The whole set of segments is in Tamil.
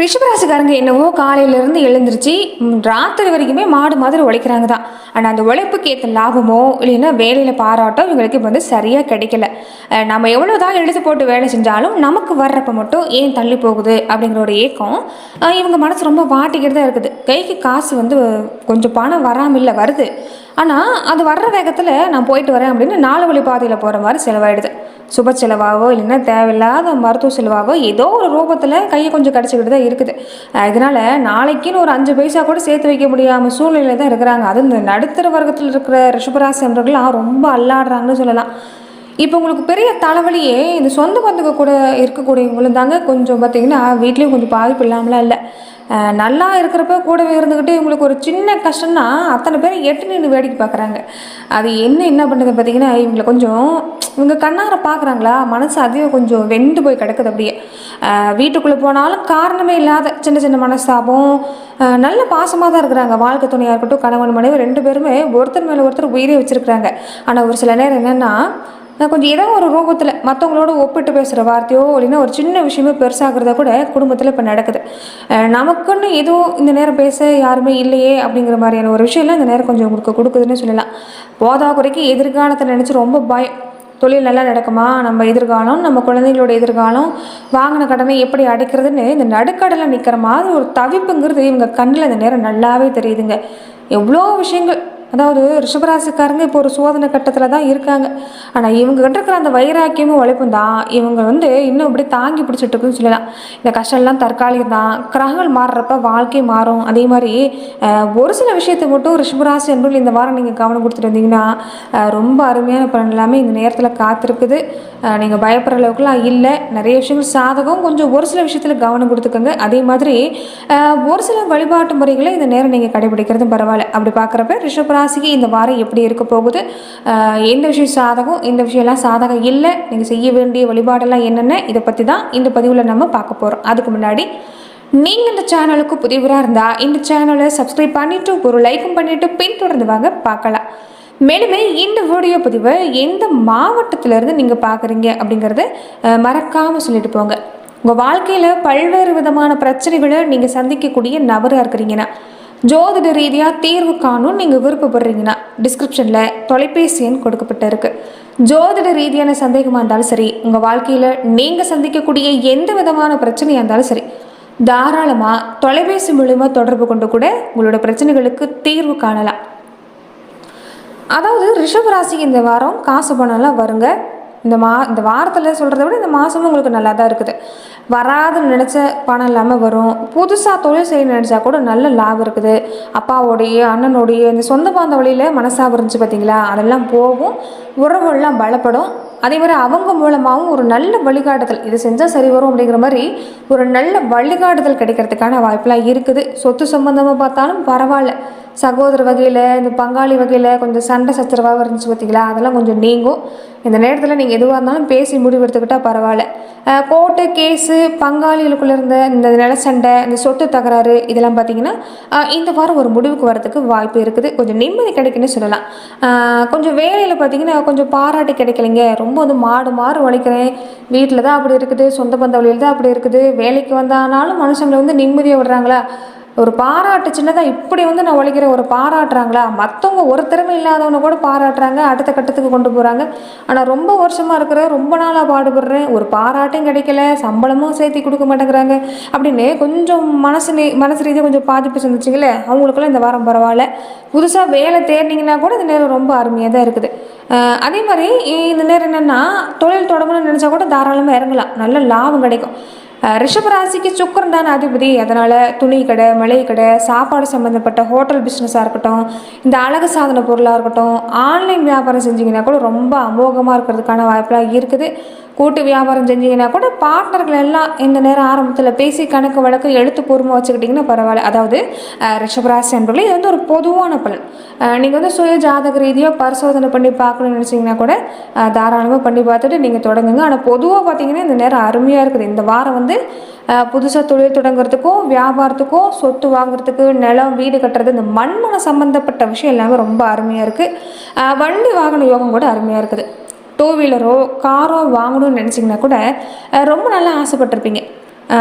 ரிஷபராசிக்காரங்க என்னவோ காலையிலேருந்து எழுந்திருச்சு ராத்திரி வரைக்குமே மாடு மாதிரி உழைக்கிறாங்க தான். ஆனால் அந்த உழைப்புக்கு ஏற்ற லாபமோ இல்லைன்னா வேலையில் பாராட்டோ இவங்களுக்கு இப்போ வந்து சரியாக கிடைக்கல. நம்ம எவ்வளோ தான் எழுத்து போட்டு வேலை செஞ்சாலும் நமக்கு வர்றப்ப மட்டும் ஏன் தள்ளி போகுது அப்படிங்கிற ஒரு ஏக்கம் இவங்க மனசு ரொம்ப வாட்டிக்கிட்டு தான் இருக்குது. கைக்கு காசு வந்து கொஞ்சம் பணம் வராமல் இல்லை, வருது. ஆனால் அது வர்ற வேகத்தில் நான் போயிட்டு வரேன் அப்படின்னு 4 வழி பாதையில் போகிற மாதிரி செலவாயிடுது. சுப செலவாகவோ இல்லைன்னா தேவையில்லாத மருத்துவ செலவாகவோ ஏதோ ஒரு ரூபத்தில் கையை கொஞ்சம் கிடச்சிக்கிட்டு தான் இருக்குது. இதனால் நாளைக்குன்னு ஒரு 5 பைசா கூட சேர்த்து வைக்க முடியாமல் சூழ்நிலையில் தான் இருக்கிறாங்க. அது இந்த நடுத்தர வர்க்கத்தில் இருக்கிற ரிஷபராசி அன்பர்கள்லாம் ரொம்ப அல்லாடுறாங்கன்னு சொல்லலாம். இப்போ உங்களுக்கு பெரிய தலைவலியே இந்த சொந்த பந்துக்கு கூட இருக்கக்கூடியவங்களும் தாங்க. கொஞ்சம் பார்த்திங்கன்னா வீட்லேயும் கொஞ்சம் பாதிப்பு இல்லாமலாம் இல்லை. நல்லா இருக்கிறப்ப கூடவே இருந்துக்கிட்டு இவங்களுக்கு ஒரு சின்ன கஷ்டம்னா அத்தனை பேர் எட்டு நின்று வேடிக்கை பார்க்குறாங்க. அது என்ன பண்ணுறது பார்த்திங்கன்னா இவங்களை கொஞ்சம் இவங்க கண்ணார பார்க்குறாங்களா, மனசு அதிகம் கொஞ்சம் வெந்து போய் கிடக்குது. அப்படியே வீட்டுக்குள்ளே போனாலும் காரணமே இல்லாத சின்ன சின்ன மனஸ்தாபம். நல்ல பாசமாக தான் இருக்கிறாங்க. வாழ்க்கை துணையாக இருக்கட்டும், கணவன் மனைவி 2 பேருமே ஒருத்தர் மேலே ஒருத்தர் உயிரே வச்சுருக்குறாங்க. ஆனால் ஒரு சில நேரம் என்னென்னா கொஞ்சம் ஏதோ ஒரு ரூபத்தில் மற்றவங்களோட ஒப்பிட்டு பேசுகிற வார்த்தையோ இல்லைன்னா ஒரு சின்ன விஷயமே பெருசாகிறத கூட குடும்பத்தில் இப்போ நடக்குது. நமக்குன்னு எதுவும் இந்த நேரம் பேச யாருமே இல்லையே அப்படிங்கிற மாதிரியான ஒரு விஷயம்லாம் இந்த நேரம் கொஞ்சம் உங்களுக்கு கொடுக்குதுன்னு சொல்லலாம். போதா குறைக்கு எதிர்காலத்தை நினச்சி ரொம்ப பயம். தொழில் நல்லா நடக்குமா, நம்ம எதிர்காலம், நம்ம குழந்தைங்களோட எதிர்காலம், வாங்கின கடனை எப்படி அடைக்கிறதுன்னு இந்த நடுக்கடலை நிற்கிற மாதிரி ஒரு தவிப்புங்கிறது இவங்க கண்ணில் இந்த நேரம் நல்லாவே தெரியுதுங்க. எவ்வளோ விஷயங்கள். அதாவது ரிஷபராசிக்காரங்க இப்போ ஒரு சோதனை கட்டத்தில் தான் இருக்காங்க. ஆனால் இவங்க கிட்ட இருக்கிற அந்த வைராக்கியமும் உழைப்பும் தான் இவங்க வந்து இன்னும் இப்படி தாங்கி பிடிச்சிட்டு இருக்குன்னு சொல்லலாம். இந்த கஷ்டம்லாம் தற்காலிகம் தான். கிரகங்கள் மாறுறப்ப வாழ்க்கை மாறும். அதே மாதிரி ஒரு சில விஷயத்தை மட்டும் ரிஷபராசி என்பது இந்த வாரம் நீங்கள் கவனம் கொடுத்துட்டு வந்தீங்கன்னா ரொம்ப அருமையான பலன் எல்லாமே இந்த நேரத்தில் காத்திருக்குது. நீங்கள் பயப்படுற அளவுக்குலாம் இல்லை. நிறைய விஷயங்கள் சாதகம், கொஞ்சம் ஒரு சில விஷயத்தில் கவனம் கொடுத்துக்கோங்க. அதே மாதிரி ஒரு சில வழிபாட்டு முறைகளை இந்த நேரம் நீங்கள் கடைபிடிக்கிறதும் பரவாயில்ல. அப்படி பார்க்குறப்ப ரிஷபராசிக்கு இந்த வாரம் எப்படி இருக்க போகுது, எந்த விஷயம் சாதகம், எந்த விஷயம்லாம் சாதகம் இல்லை, நீங்கள் செய்ய வேண்டிய வழிபாடெல்லாம் என்னென்ன, இதை பற்றி தான் இந்த பதிவில் நம்ம பார்க்க போகிறோம். அதுக்கு முன்னாடி நீங்கள் இந்த சேனலுக்கு புதியவராக இருந்தால் இந்த சேனலை சப்ஸ்கிரைப் பண்ணிவிட்டு ஒரு லைக்கும் பண்ணிவிட்டு பின்தொடர்ந்து வாங்க பார்க்கலாம். மேலுமே இந்த வீடியோ பதிவை எந்த மாவட்டத்திலேருந்து நீங்கள் பார்க்குறீங்க அப்படிங்கிறத மறக்காமல் சொல்லிட்டு போங்க. உங்கள் வாழ்க்கையில் பல்வேறு விதமான பிரச்சனைகளை நீங்கள் சந்திக்கக்கூடிய நபராக இருக்கிறீங்கன்னா, ஜோதிட ரீதியாக தீர்வு காணும் நீங்கள் விருப்பப்படுறீங்கன்னா டிஸ்கிரிப்ஷனில் தொலைபேசி எண் கொடுக்கப்பட்டிருக்கு. ஜோதிட ரீதியான சந்தேகமாக இருந்தாலும் சரி, உங்கள் வாழ்க்கையில் நீங்கள் சந்திக்கக்கூடிய எந்த விதமான பிரச்சனையாக இருந்தாலும் சரி, தாராளமாக தொலைபேசி மூலமாக தொடர்பு கொண்டு கூட உங்களோட பிரச்சனைகளுக்கு தீர்வு காணலாம். அதாவது ரிஷபராசிக்கு இந்த வாரம் காசு பணம்லாம் வருங்க. இந்த வாரத்தில் சொல்கிறத விட இந்த மாதமும் உங்களுக்கு நல்லா தான் இருக்குது. வராதுன்னு நினச்ச பணம் இல்லாமல் வரும். புதுசாக தொழில் செய்ய நினச்சா கூட நல்ல லாபம் இருக்குது. அப்பாவோடைய அண்ணனுடைய இந்த சொந்த பாந்த வழியில் மனசாக இருந்துச்சு பார்த்தீங்களா, அதெல்லாம் போகும். உறவுகள்லாம் பலப்படும். அதே மாதிரி அவங்க மூலமாகவும் ஒரு நல்ல வழிகாட்டுதல், இது செஞ்சால் சரி வரும் அப்படிங்கிற மாதிரி ஒரு நல்ல வழிகாட்டுதல் கிடைக்கிறதுக்கான வாய்ப்பெலாம் இருக்குது. சொத்து சம்பந்தமாக பார்த்தாலும் பரவாயில்ல. சகோதர வகையில் இந்த பங்காளி வகையில் கொஞ்சம் சண்டை சச்சரவாக இருந்துச்சு பார்த்தீங்களா, அதெல்லாம் கொஞ்சம் நீங்கும். இந்த நேரத்தில் நீங்கள் எதுவாக இருந்தாலும் பேசி முடிவெடுத்துக்கிட்டால் பரவாயில்ல. கோர்ட்டு கேஸு, பங்காளிகளுக்குள்ளே இருந்த இந்த நில சண்டை, இந்த சொத்து தகராறு, இதெல்லாம் பார்த்திங்கன்னா இந்த வாரம் ஒரு முடிவுக்கு வரதுக்கு வாய்ப்பு இருக்குது. கொஞ்சம் நிம்மதி கிடைக்குன்னு சொல்லலாம். கொஞ்சம் வேலையில் பார்த்திங்கன்னா கொஞ்சம் பாராட்டு கிடைக்கலைங்க. ரொம்ப வந்து மாடு உழைக்கிறேன், வீட்டில் தான் அப்படி இருக்குது, சொந்த பந்த வழியில் தான் அப்படி இருக்குது, வேலைக்கு வந்தானாலும் மனுஷங்களை வந்து நிம்மதியாக விடுறாங்களா, ஒரு பாராட்டு சின்னதாக இப்படி வந்து நான் உழைக்கிற ஒரு பாராட்டுறாங்களா, மற்றவங்க ஒரு திறமை இல்லாதவனை கூட பாராட்டுறாங்க, அடுத்த கட்டத்துக்கு கொண்டு போகிறாங்க. ஆனால் ரொம்ப வருஷமாக இருக்கிற, ரொம்ப நாளாக பாடுபடுறேன், ஒரு பாராட்டும் கிடைக்கல, சம்பளமும் சேர்த்து கொடுக்க மாட்டேங்கிறாங்க அப்படின்னு கொஞ்சம் மனசு ரீதியாக கொஞ்சம் பாதிப்பு சந்திச்சிங்களே, அவங்களுக்குலாம் இந்த வாரம் பரவாயில்ல. புதுசாக வேலை தேடினீங்கன்னா கூட இந்த நேரம் ரொம்ப அருமையாக தான் இருக்குது. அதே மாதிரி இந்த நேரம் என்னென்னா தொழில் தொடங்கணும்னு நினச்சா கூட தாராளமாக இறங்கலாம், நல்ல லாபம் கிடைக்கும். ரிஷபராசிக்கு சுக்கரன் தானே அதிபதி. அதனால் துணி கடை, மளிகை கடை, சாப்பாடு சம்மந்தப்பட்ட ஹோட்டல் பிஸ்னஸாக இருக்கட்டும், இந்த அழகு சாதன பொருளாக இருக்கட்டும், ஆன்லைன் வியாபாரம் செஞ்சிங்கன்னா கூட ரொம்ப அமோகமாக இருக்கிறதுக்கான வாய்ப்பெலாம் இருக்குது. கூட்டு வியாபாரம் செஞ்சிங்கன்னா கூட பார்ட்னர்கள் எல்லாம் இந்த நேரம் ஆரம்பத்தில் பேசி கணக்கு வழக்கு எழுத்துப்பூர்வமாக வச்சுக்கிட்டிங்கன்னா பரவாயில்ல. அதாவது ரிஷபராசி என்பவர்களே இது வந்து ஒரு பொதுவான பலன். நீங்கள் வந்து சுய ஜாதக ரீதியாக பரிசோதனை பண்ணி பார்க்கணும்னு நினச்சிங்கன்னா கூட தாராளமாக பண்ணி பார்த்துட்டு நீங்கள் தொடங்குங்க. ஆனால் பொதுவாக பார்த்தீங்கன்னா இந்த நேரம் அருமையாக இருக்குது. இந்த வாரம் வந்து புதுசாக தொழில் தொடங்குறதுக்கும், வியாபாரத்துக்கும், சொத்து வாங்குறதுக்கு, நிலம் வீடு கட்டுறது, இந்த மண்மனை சம்மந்தப்பட்ட விஷயம் எல்லாமே ரொம்ப அருமையாக இருக்குது. வண்டி வாகன யோகம் கூட அருமையாக இருக்குது. 2 வீலரோ காரோ வாங்கணும்னு நினச்சிங்கன்னா கூட ரொம்ப நல்லா ஆசைப்பட்டிருப்பீங்க.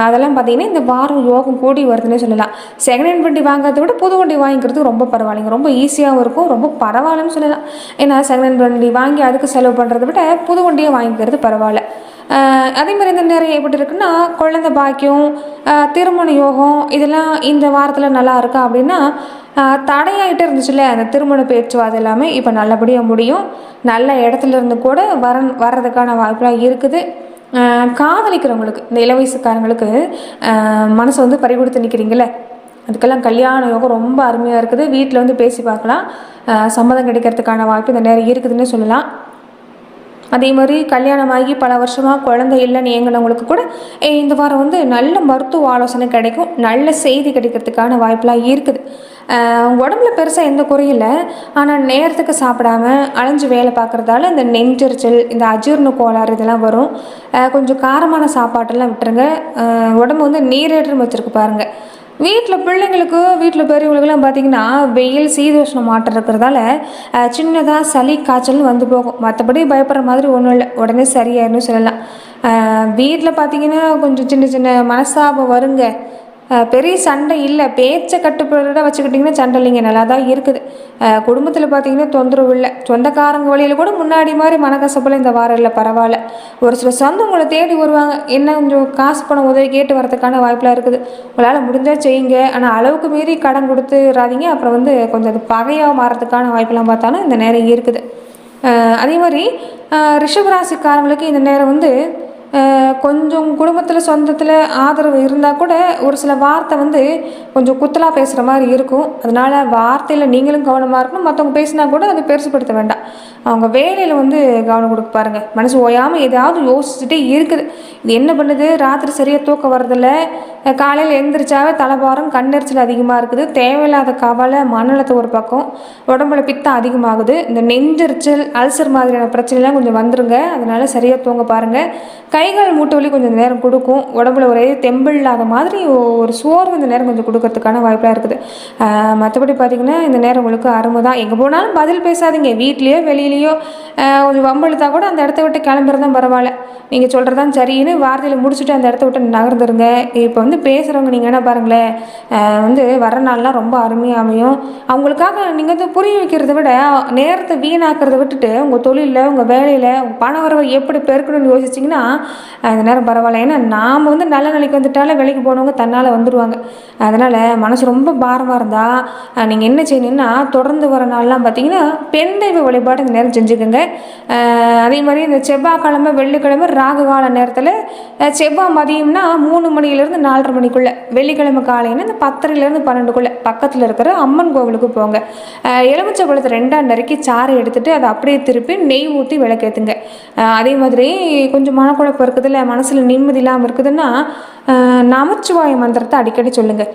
அதெல்லாம் பார்த்தீங்கன்னா இந்த வாரம் யோகம் கூடி வருதுன்னே சொல்லலாம். செகண்ட் ஹேண்ட் வண்டி வாங்குறத விட புது வண்டி வாங்கிக்கிறது ரொம்ப பரவாயில்லைங்க, ரொம்ப ஈஸியாகவும் இருக்கும், ரொம்ப பரவாயில்லன்னு சொல்லலாம். ஏன்னா செகண்ட் ஹேண்ட் வண்டி வாங்கி அதுக்கு செலவு பண்ணுறத விட புது வண்டியை வாங்கிக்கிறது பரவாயில்ல. அதே மாதிரி இந்த நேரம் எப்படி இருக்குன்னா, குழந்தை பாக்கியம், திருமண யோகம் இதெல்லாம் இந்த வாரத்தில் நல்லா இருக்கா அப்படின்னா, தடையாகிட்டே இருந்துச்சுல்ல அந்த திருமண பேச்சுவார்த்தை எல்லாமே இப்போ நல்லபடியாக முடியும். நல்ல இடத்துல இருந்து கூட வர்றதுக்கான வாய்ப்பெலாம் இருக்குது. காதலிக்கிறவங்களுக்கு, இந்த இளவயசுக்காரங்களுக்கு மனசை வந்து பறிகொடுத்து நிற்கிறீங்களே, அதுக்கெல்லாம் கல்யாண யோகம் ரொம்ப அருமையாக இருக்குது. வீட்டில் வந்து பேசி பார்க்கலாம், சம்மதம் கிடைக்கிறதுக்கான வாய்ப்பு இந்த நேரம் இருக்குதுன்னு சொல்லலாம். அதே மாதிரி கல்யாணமாகி பல வருஷமாக குழந்தை இல்லைன்னு ஏங்கினவங்களுக்கு கூட இந்த வாரம் வந்து நல்ல மருத்துவ ஆலோசனை கிடைக்கும், நல்ல செய்தி கிடைக்கிறதுக்கான வாய்ப்பெலாம் இருக்குது. உடம்புல பெருசாக எந்த குறையும் இல்லை, ஆனால் நேரத்துக்கு சாப்பிடாம அலைஞ்சு வேலை பார்க்குறதால இந்த நெஞ்செரிச்சல், இந்த அஜீர்ண கோளாறு இதெல்லாம் வரும். கொஞ்சம் காரமான சாப்பாட்டெல்லாம் விட்டுருங்க. உடம்பு வந்து நீரேற்றம் வச்சுருக்கு பாருங்கள். வீட்டில் பிள்ளைங்களுக்கு, வீட்டில் பெரியவங்களுக்கெல்லாம் பார்த்திங்கன்னா வெயில் சீதோஷ்ணம் மாற்றம் இருக்கிறதால சின்னதாக சளி காய்ச்சல்னு வந்து போகும். மற்றபடி பயப்படுற மாதிரி ஒன்றும் இல்லை, உடனே சரியாயிருன்னு சொல்லலாம். வீட்டில் பார்த்திங்கன்னா கொஞ்சம் சின்ன சின்ன மனஸ்தாபம் வருங்க, பெரிய சண்டை இல்லை, பேச்சை கட்டுப்பாட வச்சுக்கிட்டிங்கன்னா சண்டை இல்லைங்க, நல்லா தான் இருக்குது. குடும்பத்தில் பார்த்திங்கன்னா தொந்தரவு இல்லை, சொந்தக்காரங்க வழியில் கூட முன்னாடி மாதிரி மனக்கசப்பில் இந்த வாரம் இல்லை, பரவாயில்ல. ஒரு சில சொந்தம் உங்களை தேடி வருவாங்க, என்ன கொஞ்சம் காசு பணம் உதவி கேட்டு வரதுக்கான வாய்ப்பெலாம் இருக்குது. உங்களால் முடிஞ்சால் செய்யுங்க, ஆனால் அளவுக்கு மீறி கடன் கொடுத்துறாதீங்க, அப்புறம் வந்து கொஞ்சம் அது பகையாக மாறதுக்கான வாய்ப்பெல்லாம் பார்த்தாலும் இந்த நேரம் இருக்குது. அதே மாதிரி ரிஷபராசிக்காரங்களுக்கு இந்த நேரம் வந்து கொஞ்சம் குடும்பத்தில் சொந்தத்தில் ஆதரவு இருந்தால் கூட ஒரு சில வார்த்தை வந்து கொஞ்சம் குத்தலாக பேசுகிற மாதிரி இருக்கும். அதனால் வார்த்தையில் நீங்களும் கவனமாக இருக்கணும். மற்றவங்க பேசினா கூட அதை பெருசுப்படுத்த வேண்டாம். அவங்க வேலையில் வந்து கவனம் கொடுக்க பாருங்கள். மனசு ஓயாமல் ஏதாவது யோசிச்சுட்டே இருக்குது, இது என்ன பண்ணுது, ராத்திரி சரியாக தூக்கம் வர்றதில்ல, காலையில் எழுந்திரிச்சாவே தலைபாரம், கண்ணெரிச்சல் அதிகமாக இருக்குது, தேவையில்லாத கவலை, மனநலத்தை ஒரு பக்கம், உடம்புல பித்தம் அதிகமாகுது, இந்த நெஞ்செரிச்சல், அல்சர் மாதிரியான பிரச்சனைலாம் கொஞ்சம் வந்துருங்க. அதனால் சரியாக தூங்க பாருங்கள். கைகள் மூட்டு வலி கொஞ்சம் நேரம் கொடுக்கும், உடம்புல ஒரே தெம்பிள் இல்லாத மாதிரி ஒரு சோர்வு இந்த நேரம் கொஞ்சம் கொடுக்கறதுக்கான வாய்ப்பாக இருக்குது. மற்றபடி பார்த்திங்கன்னா இந்த நேரம் உங்களுக்கு அருமை தான். எங்கே போனாலும் பதில் பேசாதீங்க, வீட்லேயோ வெளியிலையோ கொஞ்சம் வம்பெழுத்தா கூட அந்த இடத்த விட்டு கிளம்புறதான் பரவாயில்ல. நீங்கள் சொல்கிறதான் சரின்னு வார்த்தையில் முடிச்சுட்டு அந்த இடத்த விட்டு நகர்ந்துருங்க. இப்போ வந்து பேசுகிறவங்க நீங்கள் என்ன பாருங்களேன், வந்து வர நாள்லாம் ரொம்ப அருமையாக அமையும். அவங்களுக்காக நீங்கள் வந்து புரிய வைக்கிறத விட நேரத்தை வீணாக்கிறத விட்டுட்டு உங்கள் தொழிலில், உங்கள் வேலையில், உங்கள் பண வரவை எப்படி பெருக்கணும்னு யோசிச்சிங்கன்னா அந்த நேரம் பரவாயில்ல. ஏன்னா நாம் வந்து நல்ல நிலைக்கு வந்துட்டாலே வேலைக்கு போனவங்க தன்னால் வந்துடுவாங்க. அதனால் மனசு ரொம்ப பாரமாக இருந்தால் நீங்கள் என்ன செய்யணுன்னா, தொடர்ந்து வர நாள்லாம் பார்த்தீங்கன்னா பெண் தெய்வ வழிபாடு இந்த நேரம் செஞ்சுக்கோங்க. அதே மாதிரி இந்த செவ்வாய்க்கிழமை, வெள்ளிக்கிழமை ராகு கால நேரத்தில், செவ்வாய் மதியம்னா 3 மணிலேருந்து 4:30 மணிக்குள்ளே, வெள்ளிக்கிழமை காலையில் இந்த 10:30லேருந்து 12க்குள்ளே பக்கத்தில் இருக்கிற அம்மன் கோவிலுக்கு போங்க. எலுமிச்சை பழத்தை 2ஆக நறுக்கி சாறை எடுத்துகிட்டு அதை அப்படியே திருப்பி நெய் ஊற்றி விளக்கேற்றுங்க. அதே மாதிரி கொஞ்சம் மனக்குழப்பம் இருக்குதுல்ல, மனசில் நிம்மதி இல்லாமல் இருக்குதுன்னா நமச்சிவாய மந்திரத்தை அடிக்கடி சொல்லுங்கள்.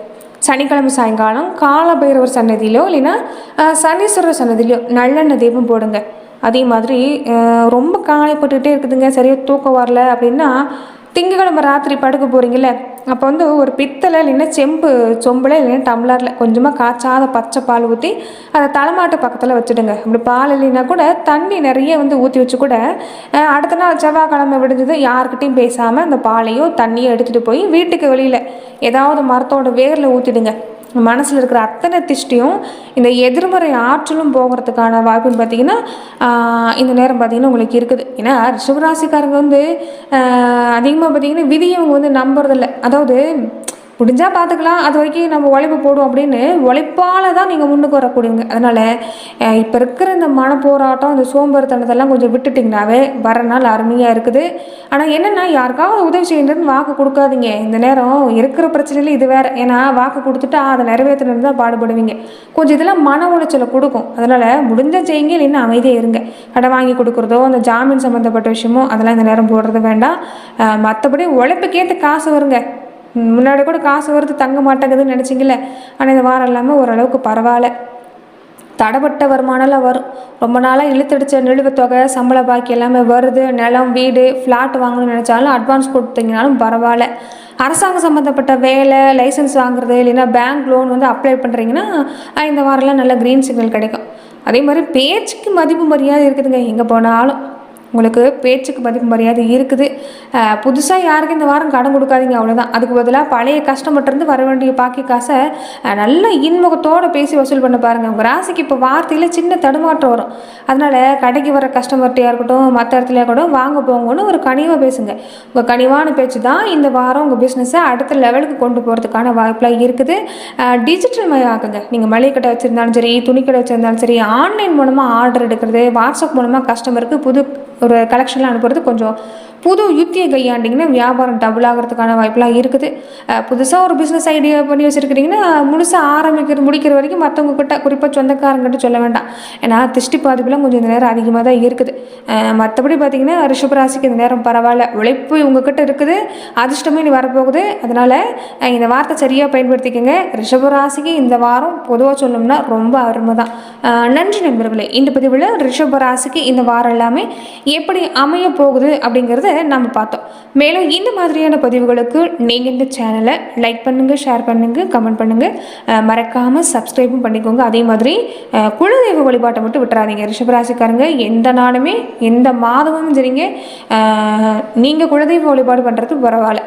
சனிக்கிழமை சாயங்காலம் காலபைரவர் சன்னதியிலோ இல்லைன்னா சனீஸ்வரர் சன்னதியிலோ நல்லெண்ணெய் தீபம் போடுங்க. அதே மாதிரி ரொம்ப காயப்பட்டுக்கிட்டே இருக்குதுங்க, சரியாக தூக்கம் வரல அப்படின்னா, திங்கக்கிழமை ராத்திரி படுக்க போகிறீங்கள, அப்போ வந்து ஒரு பித்தளை இல்லைன்னா சொம்பில் இல்லைன்னா டம்ளரில் கொஞ்சமாக காய்ச்சாத பச்சை பால் ஊற்றி அதை தலைமாட்டு பக்கத்தில் வச்சுடுங்க. அப்படி பால் இல்லைன்னா கூட தண்ணி நிறைய வந்து ஊற்றி வச்சு கூட அடுத்த நாள் செவ்வாய்க்கிழமை விடுஞ்சது யாருக்கிட்டையும் பேசாமல் அந்த பாலையோ தண்ணியோ எடுத்துகிட்டு போய் வீட்டுக்கு வெளியில் ஏதாவது மரத்தோட வேரில் ஊற்றிடுங்க. மனசில் இருக்கிற அத்தனை திஷ்டியும் இந்த எதிர்மறை ஆற்றலும் போகிறதுக்கான வாய்ப்புன்னு பார்த்திங்கன்னா இந்த நேரம் பார்த்திங்கன்னா உங்களுக்கு இருக்குது. ஏன்னா ரிஷபராசிக்காரங்க வந்து அதிகமாக பார்த்திங்கன்னா விதியை அவங்க வந்து நம்புறதில்லை. அதாவது முடிஞ்சால் பார்த்துக்கலாம், அது வரைக்கும் நம்ம உழைப்பு போடும் அப்படின்னு உழைப்பால் தான் நீங்கள் முன்னுக்கு வரக்கூடியவங்க. அதனால் இப்போ இருக்கிற இந்த மனப்போராட்டம், இந்த சோம்பேறித்தனத்தெல்லாம் கொஞ்சம் விட்டுட்டிங்கனாவே வர நாள் அருமையாக இருக்குது. ஆனால் என்னென்னா, யாருக்காவது உதவி செய்யணுன்னு வாக்கு கொடுக்காதீங்க. இந்த நேரம் இருக்கிற பிரச்சனையில் இது வேறு. ஏன்னா வாக்கு கொடுத்துட்டா அதை நிறைவேற்றணுன்னு தான் பாடுபடுவீங்க. கொஞ்சம் இதெல்லாம் மன உளைச்சலை கொடுக்கும். அதனால் முடிஞ்ச செய்யுங்க, இல்லைன்னா அமைதியாக இருங்க. கடை வாங்கி கொடுக்குறதோ, அந்த ஜாமீன் சம்மந்தப்பட்ட விஷயமோ அதெல்லாம் இந்த நேரம் போடுறது வேண்டாம். மற்றபடி உழைப்புக்கேற்ற காசு வருங்க. முன்னாடி கூட காசு வருது தங்க மாட்டேங்குதுன்னு நினச்சிங்கள, ஆனால் இந்த வாரம் எல்லாமே ஓரளவுக்கு பரவாயில்ல. தடைப்பட்ட வருமானம்லாம் வரும். ரொம்ப நாளாக இழுத்தடிச்ச நிலுவைத் தொகை, சம்பள பாக்கி எல்லாமே வருது. நிலம், வீடு, ஃப்ளாட் வாங்கணும்னு நினச்சாலும் அட்வான்ஸ் கொடுத்தீங்கனாலும் பரவாயில்ல. அரசாங்கம் சம்மந்தப்பட்ட வேலை, லைசன்ஸ் வாங்குறது இல்லைன்னா பேங்க் லோன் வந்து அப்ளை பண்ணுறீங்கன்னா இந்த வாரம்லாம் நல்ல க்ரீன் சிக்னல் கிடைக்கும். அதே மாதிரி பேச்சுக்கு மதிப்பு மரியாதை இருக்குதுங்க. எங்கே போனாலும் உங்களுக்கு பேச்சுக்கு மதிப்பு மரியாதை இருக்குது. புதுசாக யாருக்கும் இந்த வாரம் கடன் கொடுக்காதீங்க, அவ்வளோதான். அதுக்கு பதிலாக பழைய கஸ்டமர்கிட்டருந்து வர வேண்டிய பாக்கி காசை நல்ல இன்முகத்தோடு பேசி வசூல் பண்ண பாருங்கள். உங்கள் ராசிக்கு இப்போ வார்த்தையில் சின்ன தடுமாற்றம் வரும். அதனால் கடைக்கு வர கஸ்டமர்கிட்டையாக இருக்கட்டும், மற்ற இடத்துலையா கூட வாங்க போங்கன்னு ஒரு கனிவாக பேசுங்க. உங்கள் கனிவான பேச்சு தான் இந்த வாரம் உங்கள் பிஸ்னஸை அடுத்த லெவலுக்கு கொண்டு போகிறதுக்கான வாய்ப்பெலாம் இருக்குது. டிஜிட்டல் மயம் ஆகுங்க. நீங்கள் மளிகை கடை வச்சுருந்தாலும் சரி, துணி கடை வச்சுருந்தாலும் சரி, ஆன்லைன் மூலமாக ஆர்டர் எடுக்கிறது, வாட்ஸ்அப் மூலமாக கஸ்டமருக்கு புது ஒரு கலெக்ஷன்லாம் அனுப்புறது கொஞ்சம் புது யுத்தியை கையாண்டிங்கன்னா வியாபாரம் டபுள் ஆகிறதுக்கான வாய்ப்பெலாம் இருக்குது. புதுசாக ஒரு பிஸ்னஸ் ஐடியா பண்ணி வச்சுருக்கிறீங்கன்னா முழுசாக முடிக்கிற வரைக்கும் மற்றவங்க கிட்ட, குறிப்பாக சொந்தக்காரங்கிட்ட சொல்ல வேண்டாம். ஏன்னா திருஷ்டி பாதிப்புலாம் கொஞ்சம் இந்த நேரம் அதிகமாக தான் இருக்குது. மற்றபடி பார்த்திங்கன்னா ரிஷபராசிக்கு இந்த நேரம் பரவாயில்ல, உழைப்பு உங்ககிட்ட இருக்குது, அதிர்ஷ்டமே நீ வரப்போகுது. அதனால் இந்த வார்த்தை சரியாக பயன்படுத்திக்கோங்க. ரிஷபராசிக்கு இந்த வாரம் பொதுவாக சொல்லணும்னா ரொம்ப அருமை தான். நன்றி நண்பர்களே. இந்த பதிவில் ரிஷபராசிக்கு இந்த வாரம் எல்லாமே எப்படி அமைய போகுது அப்படிங்கிறத நம்ம பார்த்தோம். மேலும் இந்த மாதிரியான பதிவுகளுக்கு நீங்கள் இந்த சேனலை லைக் பண்ணுங்கள், ஷேர் பண்ணுங்கள், கமெண்ட் பண்ணுங்கள், மறக்காமல் சப்ஸ்கிரைபும் பண்ணிக்கோங்க. அதே மாதிரி குலதெய்வ வழிபாட்டை மட்டும் விட்டுறாதீங்க. ரிஷபராசிக்காரங்க எந்த நாளுமே எந்த மாதமும் சரிங்க நீங்கள் குலதெய்வ வழிபாடு பண்ணுறது பரவாயில்ல.